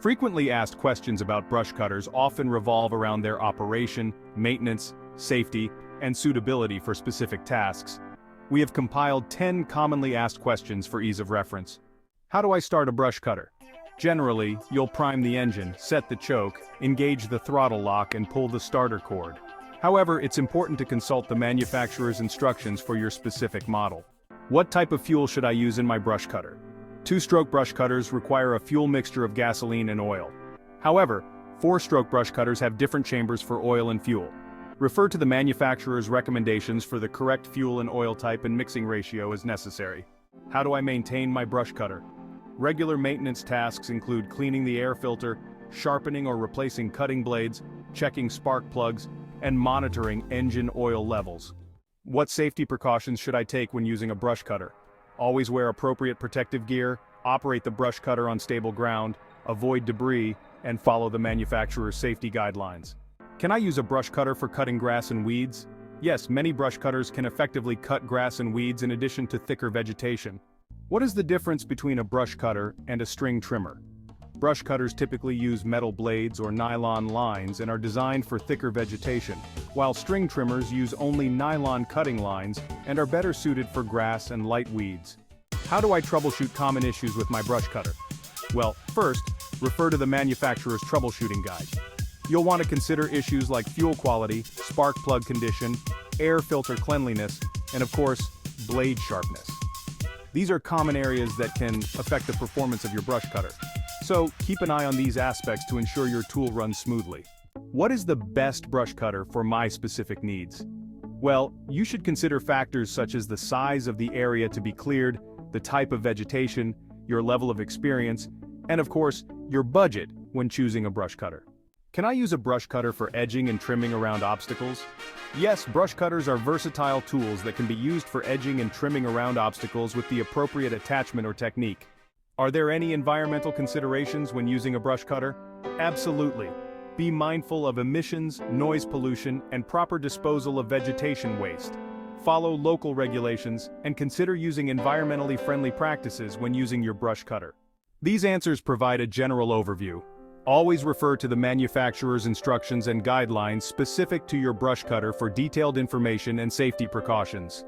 Frequently asked questions about brush cutters often revolve around their operation, maintenance, safety, and suitability for specific tasks. We have compiled 10 commonly asked questions for ease of reference. How do I start a brush cutter? Generally, you'll prime the engine, set the choke, engage the throttle lock, and pull the starter cord. However, it's important to consult the manufacturer's instructions for your specific model. What type of fuel should I use in my brush cutter? Two-stroke brush cutters require a fuel mixture of gasoline and oil. However, four-stroke brush cutters have different chambers for oil and fuel. Refer to the manufacturer's recommendations for the correct fuel and oil type and mixing ratio as necessary. How do I maintain my brush cutter? Regular maintenance tasks include cleaning the air filter, sharpening or replacing cutting blades, checking spark plugs, and monitoring engine oil levels. What safety precautions should I take when using a brush cutter? Always wear appropriate protective gear, operate the brush cutter on stable ground, avoid debris, and follow the manufacturer's safety guidelines. Can I use a brush cutter for cutting grass and weeds? Yes, many brush cutters can effectively cut grass and weeds in addition to thicker vegetation. What is the difference between a brush cutter and a string trimmer? Brush cutters typically use metal blades or nylon lines and are designed for thicker vegetation, while string trimmers use only nylon cutting lines and are better suited for grass and light weeds. How do I troubleshoot common issues with my brush cutter? Well, first, refer to the manufacturer's troubleshooting guide. You'll want to consider issues like fuel quality, spark plug condition, air filter cleanliness, and of course, blade sharpness. These are common areas that can affect the performance of your brush cutter. So, keep an eye on these aspects to ensure your tool runs smoothly. What is the best brush cutter for my specific needs? Well, you should consider factors such as the size of the area to be cleared, the type of vegetation, your level of experience, and of course, your budget when choosing a brush cutter. Can I use a brush cutter for edging and trimming around obstacles? Yes, brush cutters are versatile tools that can be used for edging and trimming around obstacles with the appropriate attachment or technique. Are there any environmental considerations when using a brush cutter? Absolutely. Be mindful of emissions, noise pollution, and proper disposal of vegetation waste. Follow local regulations, and consider using environmentally friendly practices when using your brush cutter. These answers provide a general overview. Always refer to the manufacturer's instructions and guidelines specific to your brush cutter for detailed information and safety precautions.